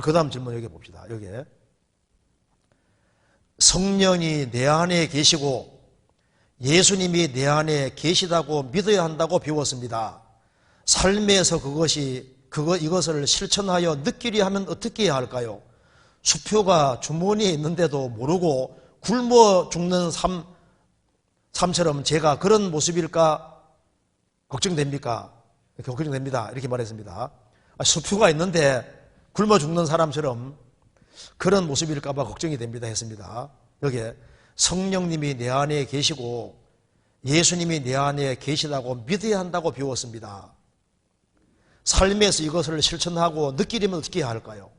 그 다음 질문 여기 봅시다. 여기에 성령이 내 안에 계시고 예수님이 내 안에 계시다고 믿어야 한다고 배웠습니다. 삶에서 이것을 실천하여 느끼려 하면 어떻게 해야 할까요? 수표가 주머니에 있는데도 모르고 굶어 죽는 삶처럼 제가 그런 모습일까 걱정됩니까? 걱정됩니다. 이렇게 말했습니다. 수표가 있는데 굶어 죽는 사람처럼 그런 모습일까 봐 걱정이 됩니다 했습니다. 여기에 성령님이 내 안에 계시고 예수님이 내 안에 계시다고 믿어야 한다고 배웠습니다. 삶에서 이것을 실천하고 느끼려면 어떻게 해야 할까요?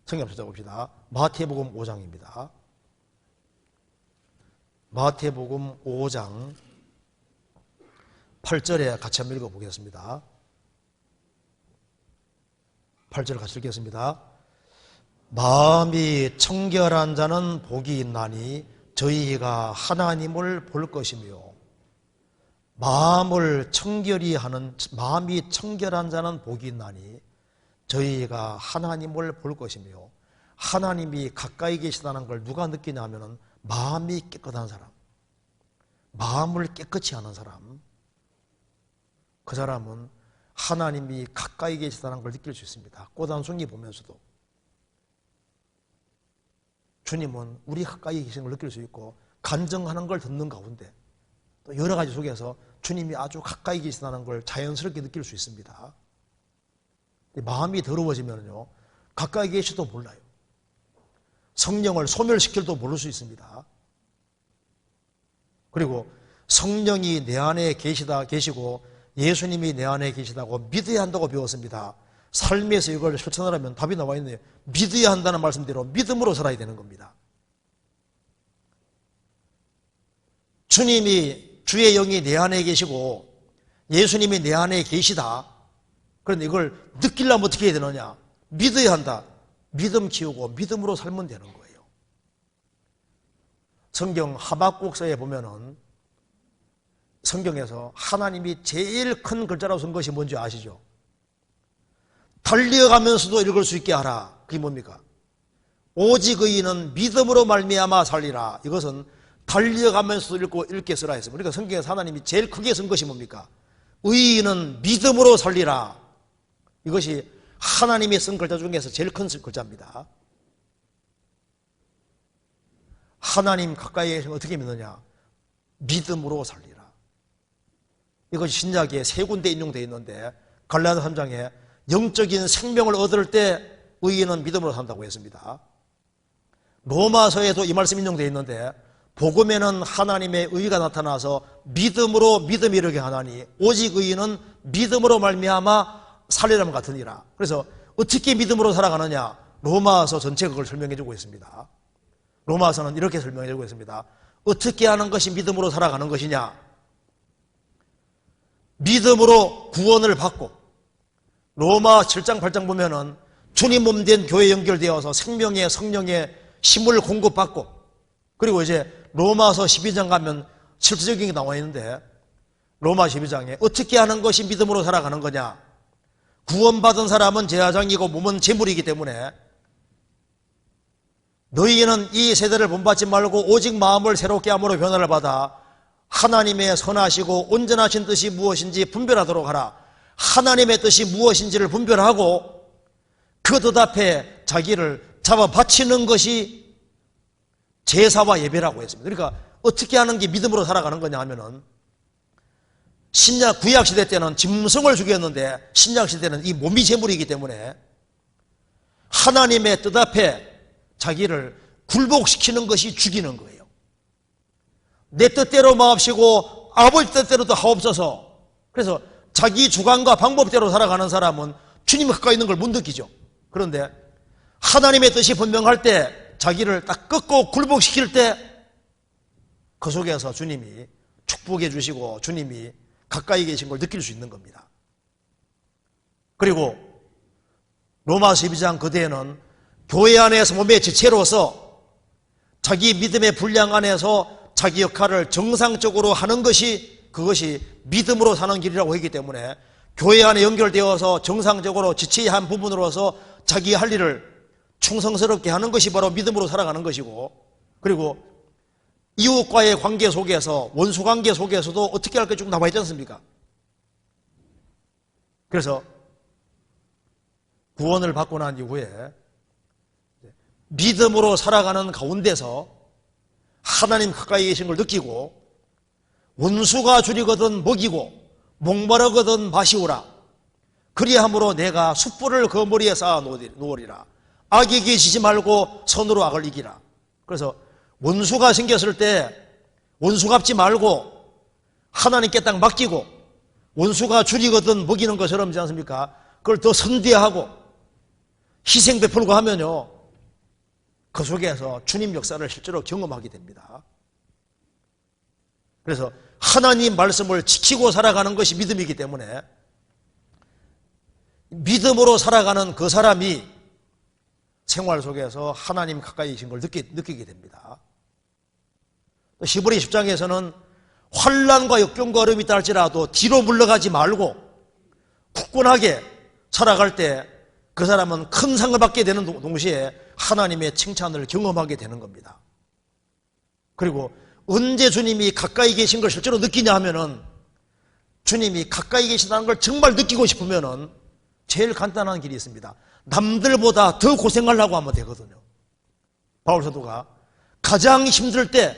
성경 찾아봅시다. 마태복음 5장입니다. 마태복음 5장 8절에 같이 한번 읽어보겠습니다. 8절 같이 읽겠습니다. 마음이 청결한 자는 복이 있나니 저희가 하나님을 볼 것이며 마음이 청결한 자는 복이 있나니 저희가 하나님을 볼 것이며 하나님이 가까이 계시다는 걸 누가 느끼냐 하면 마음이 깨끗한 사람, 마음을 깨끗이 하는 사람, 그 사람은 하나님이 가까이 계시다는 걸 느낄 수 있습니다. 꽃 한 송이 보면서도 주님은 우리 가까이 계신 걸 느낄 수 있고 간증하는 걸 듣는 가운데 또 여러 가지 속에서 주님이 아주 가까이 계시다는 걸 자연스럽게 느낄 수 있습니다. 마음이 더러워지면요 가까이 계시도 몰라요. 성령을 소멸시킬도 모를 수 있습니다. 그리고 성령이 내 안에 계시고 예수님이 내 안에 계시다고 믿어야 한다고 배웠습니다. 삶에서 이걸 실천하려면 답이 나와 있네요. 믿어야 한다는 말씀대로 믿음으로 살아야 되는 겁니다. 주님이 주의 영이 내 안에 계시고 예수님이 내 안에 계시다. 그런데 이걸 느끼려면 어떻게 해야 되느냐? 믿어야 한다. 믿음 키우고 믿음으로 살면 되는 거예요. 성경 하박국서에 보면은 성경에서 하나님이 제일 큰 글자로 쓴 것이 뭔지 아시죠? 달려가면서도 읽을 수 있게 하라. 그게 뭡니까? 오직 의인은 믿음으로 말미암아 살리라. 이것은 달려가면서도 읽게 쓰라 했습니다. 그러니까 성경에서 하나님이 제일 크게 쓴 것이 뭡니까? 의인은 믿음으로 살리라. 이것이 하나님이 쓴 글자 중에서 제일 큰 글자입니다. 하나님 가까이 계시면 어떻게 믿느냐? 믿음으로 살리라. 이것이 신약에 세 군데 인용되어 있는데 갈라디아 3장에 영적인 생명을 얻을 때 의인은 믿음으로 산다고 했습니다. 로마서에도 이 말씀 인용되어 있는데 복음에는 하나님의 의가 나타나서 믿음으로 믿음이 이르게 하나니 오직 의인은 믿음으로 말미암아 살리람 같으니라. 그래서 어떻게 믿음으로 살아가느냐? 로마서 전체 그걸 설명해 주고 있습니다. 로마서는 이렇게 설명해 주고 있습니다. 어떻게 하는 것이 믿음으로 살아가는 것이냐? 믿음으로 구원을 받고 로마 7장 8장 보면은 주님 몸 된 교회에 연결되어서 생명의 성령의 힘을 공급받고 그리고 이제 로마서 12장 가면 실질적인 게 나와 있는데 로마 12장에 어떻게 하는 것이 믿음으로 살아가는 거냐? 구원받은 사람은 제사장이고 몸은 제물이기 때문에 너희는 이 세대를 본받지 말고 오직 마음을 새롭게 함으로 변화를 받아 하나님의 선하시고 온전하신 뜻이 무엇인지 분별하도록 하라. 하나님의 뜻이 무엇인지를 분별하고 그 뜻 앞에 자기를 잡아 바치는 것이 제사와 예배라고 했습니다. 그러니까 어떻게 하는 게 믿음으로 살아가는 거냐 하면은 신약 구약 시대 때는 짐승을 죽였는데 신약 시대는 이 몸이 제물이기 때문에 하나님의 뜻 앞에 자기를 굴복시키는 것이 죽이는 거예요. 내 뜻대로 마옵시고 아버지 뜻대로도 하옵소서. 그래서 자기 주관과 방법대로 살아가는 사람은 주님 가까이 있는 걸 못 느끼죠. 그런데 하나님의 뜻이 분명할 때 자기를 딱 꺾고 굴복시킬 때 그 속에서 주님이 축복해 주시고 주님이 가까이 계신 걸 느낄 수 있는 겁니다. 그리고 로마서 12장 그대에는 교회 안에서 몸의 지체로서 자기 믿음의 분량 안에서 자기 역할을 정상적으로 하는 것이 그것이 믿음으로 사는 길이라고 했기 때문에 교회 안에 연결되어서 정상적으로 지체의 한 부분으로서 자기 할 일을 충성스럽게 하는 것이 바로 믿음으로 살아가는 것이고, 그리고 이웃과의 관계 속에서, 원수 관계 속에서도 어떻게 할 까 쭉 나와 있지 않습니까? 그래서 구원을 받고 난 이후에 믿음으로 살아가는 가운데서 하나님 가까이 계신 걸 느끼고, 원수가 주리거든 먹이고 목마르거든 마시오라. 그리함으로 내가 숯불을 그 머리에 쌓아 놓으리라. 악에게 지지 말고 선으로 악을 이기라. 그래서 원수가 생겼을 때 원수 갚지 말고 하나님께 딱 맡기고, 원수가 주리거든 먹이는 것처럼 있지 않습니까? 그걸 더 선대하고 희생 베풀고 하면요, 그 속에서 주님 역사를 실제로 경험하게 됩니다. 그래서 하나님 말씀을 지키고 살아가는 것이 믿음이기 때문에 믿음으로 살아가는 그 사람이 생활 속에서 하나님 가까이 계신 걸 느끼게 됩니다. 히브리 10장에서는 환난과 역경과 어려움이 있다 할지라도 뒤로 물러가지 말고 굳건하게 살아갈 때 그 사람은 큰 상을 받게 되는 동시에 하나님의 칭찬을 경험하게 되는 겁니다. 그리고 언제 주님이 가까이 계신 걸 실제로 느끼냐 하면은, 주님이 가까이 계시다는 걸 정말 느끼고 싶으면은 제일 간단한 길이 있습니다. 남들보다 더 고생하려고 하면 되거든요. 바울 사도가 가장 힘들 때,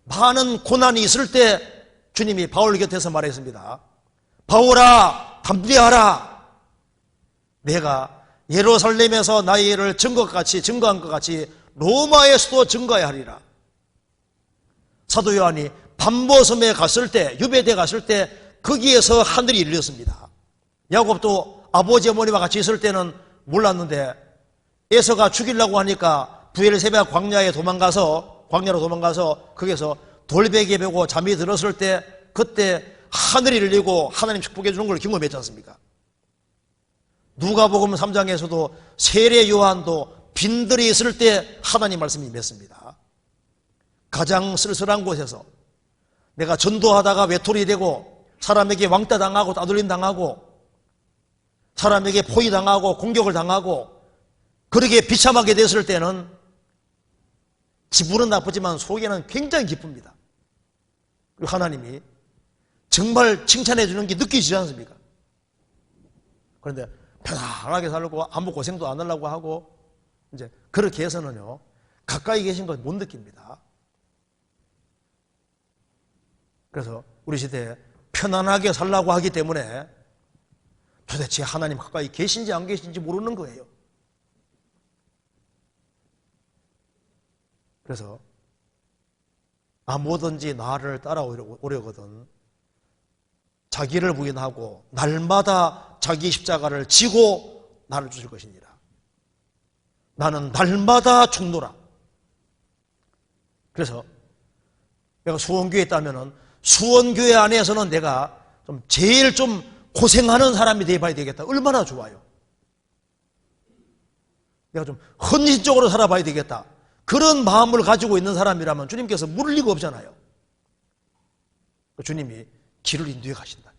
많은 고난이 있을 때 주님이 바울 곁에서 말했습니다. 바울아, 담대하라. 내가 예루살렘에서 나의 일을 증거한 것 같이 로마에서도 증거해야 하리라. 사도 요한이 반모섬에 갔을 때, 유배대 갔을 때 거기에서 하늘이 열렸습니다. 야곱도 아버지 어머니와 같이 있을 때는 몰랐는데, 에서가 죽이려고 하니까 부엘세바 광야로 도망가서 거기서 돌베개 베고 잠이 들었을 때, 그때 하늘이 열리고 하나님 축복해 주는 걸 경험했지 않습니까? 누가복음 3장에서도 세례 요한도 빈들이 있을 때 하나님 말씀이 임했습니다. 가장 쓸쓸한 곳에서 내가 전도하다가 외톨이 되고 사람에게 왕따 당하고 따돌림 당하고 사람에게 포위 당하고 공격을 당하고 그렇게 비참하게 됐을 때는 기분은 나쁘지만 속에는 굉장히 기쁩니다. 그리고 하나님이 정말 칭찬해 주는 게 느껴지지 않습니까? 그런데 편안하게 살고 아무 고생도 안 하려고 하고 이제 그렇게 해서는요, 가까이 계신 걸 못 느낍니다. 그래서 우리 시대에 편안하게 살라고 하기 때문에 도대체 하나님 가까이 계신지 안 계신지 모르는 거예요. 그래서 뭐든지 나를 따라오려거든 자기를 부인하고 날마다 자기 십자가를 지고 나를 주실 것이니라. 나는 날마다 죽노라. 그래서 내가 수원교회에 있다면은 수원교회 안에서는 내가 제일 고생하는 사람이 되어봐야 되겠다. 얼마나 좋아요. 내가 헌신적으로 살아봐야 되겠다. 그런 마음을 가지고 있는 사람이라면 주님께서 물을 리가 없잖아요. 주님이 길을 인도해 가신다.